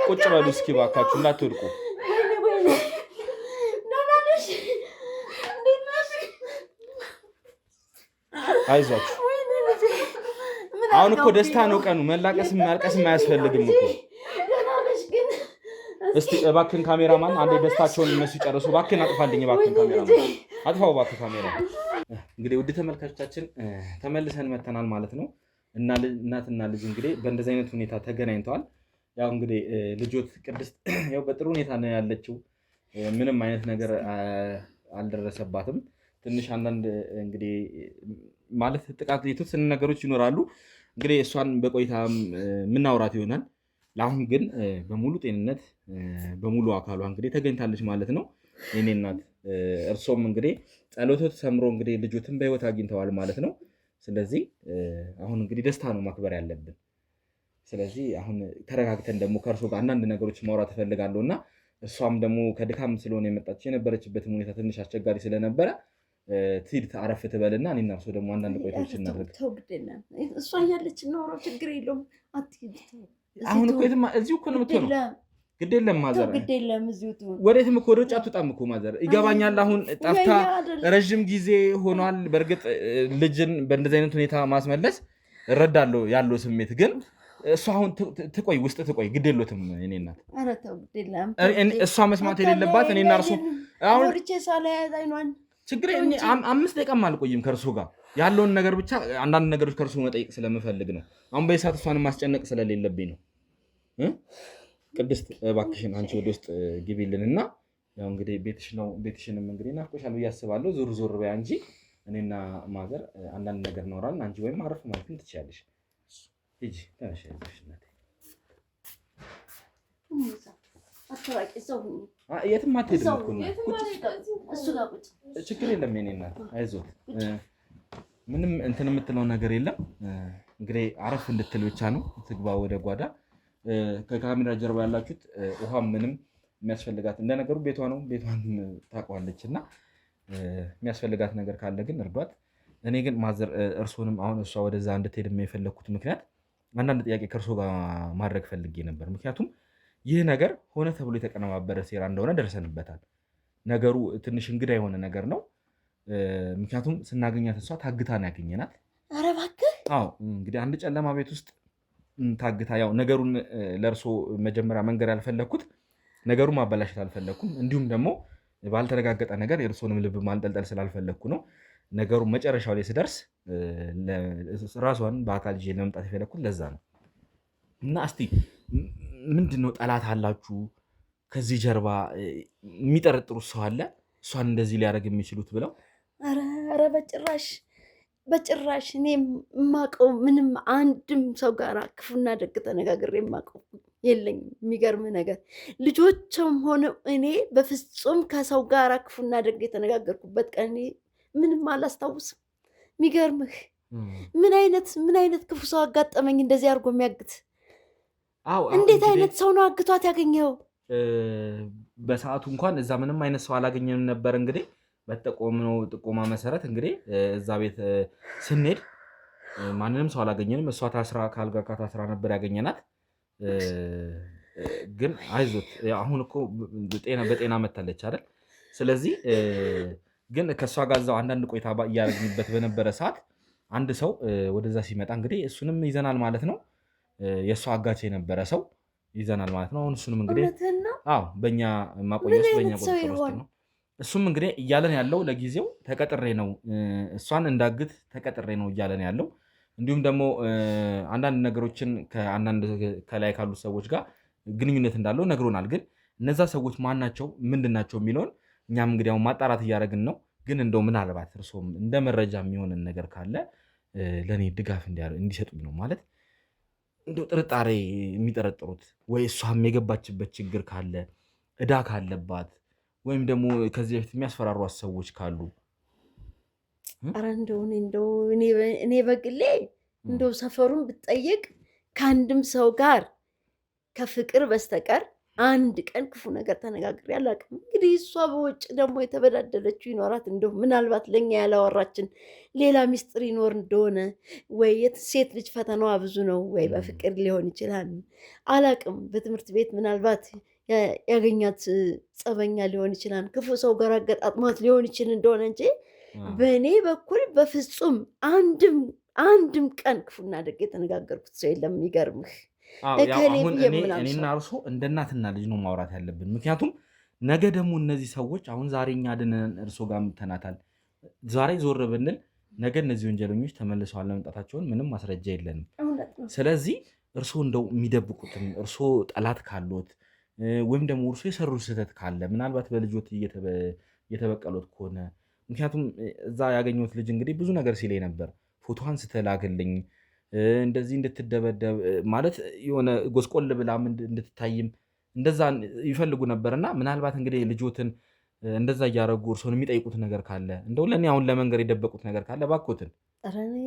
ቁጭ በሉ እስኪ እባካችሁ እንዳትወድቁ። አይዟችሁ። አሁን እኮ ደስታ ነው ቀኑ። መላቀስም ማልቀስም አያስፈልግም እኮ። እስቲ እባክህን ካሜራማን አንዴ ደስታቸውን እነሱ ይጨርሱ። እባክህን አጥፋልኝ፣ እባክህን ካሜራማን አጥፋው፣ እባክህ ካሜራ። እንግዲህ ውድ ተመልካቾቻችን ተመልሰን መተናል ማለት ነው። እናትና ልጅ እንግዲህ በእንደዚህ አይነት ሁኔታ ተገናኝተዋል። ያው እንግዲህ ልጆት ቅድስት ያው በጥሩ ሁኔታ ነው ያለችው። ምንም አይነት ነገር አልደረሰባትም። ትንሽ አንዳንድ እንግዲህ ማለት ጥቃት የተወሰኑ ነገሮች ይኖራሉ። እንግዲህ እሷን በቆይታ የምናውራት ይሆናል። ለአሁን ግን በሙሉ ጤንነት በሙሉ አካሏ እንግዲህ ተገኝታለች ማለት ነው የኔ እናት። እርሶም እንግዲህ ጸሎቶት ሰምሮ እንግዲህ ልጆትን በህይወት አግኝተዋል ማለት ነው። ስለዚህ አሁን እንግዲህ ደስታ ነው ማክበር ያለብን። ስለዚህ አሁን ተረጋግተን ደግሞ ከእርሶ ጋር አንዳንድ ነገሮች ማውራት እፈልጋለሁ እና እሷም ደግሞ ከድካም ስለሆነ የመጣች የነበረችበትም ሁኔታ ትንሽ አስቸጋሪ ስለነበረ ትሂድ አረፍ ትበልና እኔና እርሶ ደግሞ አንዳንድ ቆይታዎች እናደርግ። እሷ እያለች እናውራው፣ ችግር የለውም። አሁን እኮ እዚሁ እኮ ነው የምትሆነው። ግድ የለም ማዘር፣ ግድ የለም እዚሁ ትሆን። ወዴትም እኮ ወደ ውጭ አትወጣም እኮ ማዘር። ይገባኛል። አሁን ጠፍታ ረዥም ጊዜ ሆኗል። በእርግጥ ልጅን በእንደዚህ አይነት ሁኔታ ማስመለስ እረዳለሁ ያለው ስሜት፣ ግን እሷ አሁን ትቆይ ውስጥ ትቆይ፣ ግድ የለትም እኔ እናት። ኧረ ተው ግድ የለም። እሷ መስማት የሌለባት እኔና እርሶ አሁን ወርቼ ሳላያዝ አይኗን ችግር 5 ደቂቃም አልቆይም ከእርሶ ጋር ያለውን ነገር ብቻ አንዳንድ ነገሮች ከእርሶ መጠየቅ ስለምፈልግ ነው። አሁን በሰዓት እሷን ማስጨነቅ ስለሌለብኝ ነው። ቅድስት እባክሽን አንቺ ወደ ውስጥ ግቢልንና ያው እንግዲህ ቤትሽ ነው። ቤትሽንም እንግዲህ ናፍቆሻል ብዬ አስባለሁ። ዞር ዞር በያ እንጂ እኔና ማዘር አንዳንድ ነገር እናወራለን። አንቺ ወይም አረፍ ማለት ትችያለሽ። ሂጂ ተነሽ። የትም አትሄድም እኮ ችግር የለም የእኔ እናት፣ አይዞህ። ምንም እንትን የምትለው ነገር የለም። እንግዲህ አረፍ እንድትል ብቻ ነው። ትግባ ወደ ጓዳ። ከካሜራ ጀርባ ያላችሁት ውሃ ምንም የሚያስፈልጋት እንደነገሩ ቤቷ ነው። ቤቷን ታውቀዋለች እና የሚያስፈልጋት ነገር ካለ ግን እርዷት። እኔ ግን ማዘር እርሶንም አሁን እሷ ወደዛ እንድትሄድ የፈለግኩት ምክንያት አንዳንድ ጥያቄ ከእርሶ ጋር ማድረግ ፈልጌ ነበር። ምክንያቱም ይህ ነገር ሆነ ተብሎ የተቀነባበረ ሴራ እንደሆነ ደርሰንበታል። ነገሩ ትንሽ እንግዳ የሆነ ነገር ነው። ምክንያቱም ስናገኛት እሷ ታግታ ነው ያገኘናት። ኧረ እባክህ። አዎ እንግዲህ አንድ ጨለማ ቤት ውስጥ ታግታ፣ ያው ነገሩን ለእርሶ መጀመሪያ መንገር ያልፈለግኩት ነገሩን ማበላሸት አልፈለግኩም። እንዲሁም ደግሞ ባልተረጋገጠ ነገር የእርሶንም ልብ ማንጠልጠል ስላልፈለግኩ ነው። ነገሩ መጨረሻው ላይ ስደርስ ራሷን በአካል ይዤ ለመምጣት የፈለግኩት ለዛ ነው። እና እስቲ ምንድነው ጠላት አላችሁ ከዚህ ጀርባ የሚጠረጥሩት ሰው አለ እሷን እንደዚህ ሊያደርግ የሚችሉት ብለው? ኧረ በጭራሽ እኔ የማውቀው ምንም አንድም ሰው ጋር ክፉና ደግ ተነጋግሬ የማውቀው የለኝም። የሚገርም ነገር ልጆችም ሆነ እኔ በፍጹም ከሰው ጋር ክፉና ደግ የተነጋገርኩበት ቀን ምንም አላስታውስም። የሚገርምህ ምን አይነት ክፉ ሰው አጋጠመኝ እንደዚህ አድርጎ የሚያግት? እንዴት አይነት ሰው ነው አግቷት ያገኘው? በሰዓቱ እንኳን እዛ ምንም አይነት ሰው አላገኘንም ነበር። እንግዲህ በተጠቆምነው ጥቆማ መሰረት እንግዲህ እዛ ቤት ስንሄድ ማንንም ሰው አላገኘንም። እሷ ታስራ ከአልጋ ጋር ታስራ ነበር ያገኘናት። ግን አይዞት አሁን እኮ በጤና መታለች አይደል? ስለዚህ ግን ከእሷ ጋር እዛው አንዳንድ ቆይታ እያደረግንበት በነበረ ሰዓት አንድ ሰው ወደዛ ሲመጣ እንግዲህ እሱንም ይዘናል ማለት ነው። የእሷ አጋች የነበረ ሰው ይዘናል ማለት ነው። አሁን እሱንም እንግዲህ በእኛ ማቆያ ውስጥ በእኛ ቁጥጥር ውስጥ ነው። እሱም እንግዲህ እያለን ያለው ለጊዜው ተቀጥሬ ነው እሷን እንዳግት ተቀጥሬ ነው እያለን ያለው። እንዲሁም ደግሞ አንዳንድ ነገሮችን ከአንዳንድ ከላይ ካሉ ሰዎች ጋር ግንኙነት እንዳለው ነግሮናል። ግን እነዛ ሰዎች ማናቸው ምንድናቸው የሚለውን እኛም እንግዲህ አሁን ማጣራት እያደረግን ነው። ግን እንደው ምናልባት እርሶም እንደ መረጃ የሚሆንን ነገር ካለ ለእኔ ድጋፍ እንዲሰጡኝ ነው። ማለት እንደው ጥርጣሬ የሚጠረጥሩት ወይ እሷም የገባችበት ችግር ካለ እዳ ካለባት ወይም ደግሞ ከዚህ በፊት የሚያስፈራሯት ሰዎች ካሉ ኧረ እንደው እኔ በግሌ እንደው ሰፈሩን ብትጠይቅ ከአንድም ሰው ጋር ከፍቅር በስተቀር አንድ ቀን ክፉ ነገር ተነጋግሬ አላውቅም። እንግዲህ እሷ በውጭ ደግሞ የተበዳደለችው ይኖራት እንደው ምናልባት ለእኛ ያላወራችን ሌላ ሚስጥር ይኖር እንደሆነ ወይ ሴት ልጅ ፈተናዋ ብዙ ነው፣ ወይ በፍቅር ሊሆን ይችላል አላውቅም። በትምህርት ቤት ምናልባት ያገኛት ጸበኛ ሊሆን ይችላል፣ ክፉ ሰው ጋር አገጣጥሟት ሊሆን ይችል እንደሆነ እንጂ በእኔ በኩል በፍጹም አንድም ቀን ክፉና ደግ የተነጋገርኩት ሰው የለም። የሚገርምህ እኔና እርሶ እንደ እናትና ልጅ ነው ማውራት ያለብን። ምክንያቱም ነገ ደግሞ እነዚህ ሰዎች አሁን ዛሬ እኛ ድነን እርሶ ጋር ምተናታል፣ ዛሬ ዞር ብንል ነገ እነዚህ ወንጀለኞች ተመልሰዋል ለመምጣታቸውን ምንም ማስረጃ የለንም። ስለዚህ እርሶ እንደው የሚደብቁትም እርሶ ጠላት ካሎት ወይም ደግሞ እርሶ የሰሩ ስህተት ካለ ምናልባት በልጆት እየተበቀሉት ከሆነ ምክንያቱም እዛ ያገኘሁት ልጅ እንግዲህ ብዙ ነገር ሲለኝ ነበር። ፎቶዋን ስትላክልኝ እንደዚህ እንድትደበደብ ማለት የሆነ ጎስቆል ብላም እንድትታይም እንደዛ ይፈልጉ ነበርና ምናልባት እንግዲህ ልጆትን እንደዛ እያደረጉ እርሶን የሚጠይቁት ነገር ካለ እንደው ለእኔ አሁን ለመንገር የደበቁት ነገር ካለ ባኮትን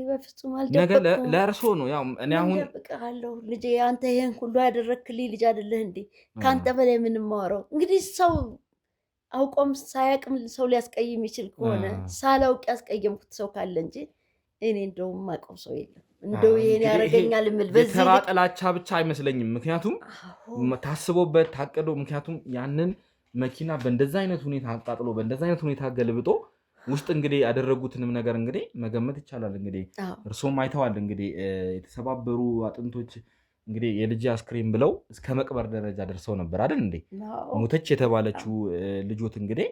በፍጹም ነገ ለእርሶ ነው። ያው እኔ አሁን ደብቅሃለሁ ልጄ፣ አንተ ይሄን ሁሉ ያደረክልኝ ልጅ አይደለህ እንዴ? ከአንተ በላይ የምንማረው እንግዲህ ሰው አውቆም ሳያውቅም ሰው ሊያስቀይም ይችል ከሆነ ሳላውቅ ያስቀየምኩት ሰው ካለ እንጂ እኔ እንደውም የማውቀው ሰው የለም። እንደው ይሄን ያደርገኛል የምል በዚህ ተራ ጥላቻ ብቻ አይመስለኝም። ምክንያቱም ታስቦበት ታቅዶ፣ ምክንያቱም ያንን መኪና በእንደዛ አይነት ሁኔታ አቃጥሎ በእንደዛ አይነት ሁኔታ ገልብጦ ውስጥ እንግዲህ ያደረጉትንም ነገር እንግዲህ መገመት ይቻላል። እንግዲህ እርሶም አይተዋል። እንግዲህ የተሰባበሩ አጥንቶች እንግዲህ የልጅ አስክሬን ብለው እስከ መቅበር ደረጃ ደርሰው ነበር አይደል እንዴ? ሞተች የተባለችው ልጆት እንግዲህ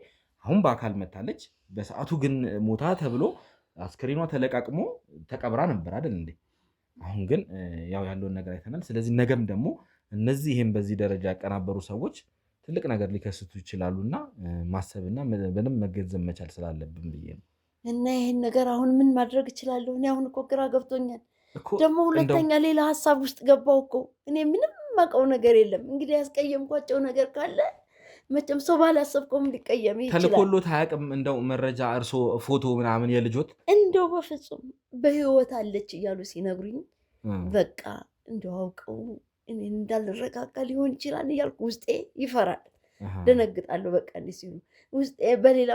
አሁን በአካል መታለች። በሰዓቱ ግን ሞታ ተብሎ አስክሬኗ ተለቃቅሞ ተቀብራ ነበር አይደል እንዴ? አሁን ግን ያው ያለውን ነገር አይተናል። ስለዚህ ነገም ደግሞ እነዚህ ይህም በዚህ ደረጃ ያቀናበሩ ሰዎች ትልቅ ነገር ሊከስቱ ይችላሉና ማሰብና በደንብ መገንዘብ መቻል ስላለብን ብዬ ነው። እና ይሄን ነገር አሁን ምን ማድረግ እችላለሁ? እኔ አሁን እኮ ግራ ገብቶኛል። ደግሞ ሁለተኛ ሌላ ሀሳብ ውስጥ ገባው እኮ እኔ ምንም የማውቀው ነገር የለም። እንግዲህ ያስቀየምኳቸው ነገር ካለ መቼም ሰው ባላሰብከውም ሊቀየም ይችላል። ተልኮሎት አያውቅም እንደው መረጃ እርሶ ፎቶ ምናምን የልጆት እንደው በፍጹም በህይወት አለች እያሉ ሲነግሩኝ በቃ እንደው አውቀው እኔ እንዳልረጋጋ ሊሆን ይችላል እያልኩ ውስጤ ይፈራል፣ ደነግጣለሁ። በቃ እንዲህ ሲሉ ውስጤ በሌላ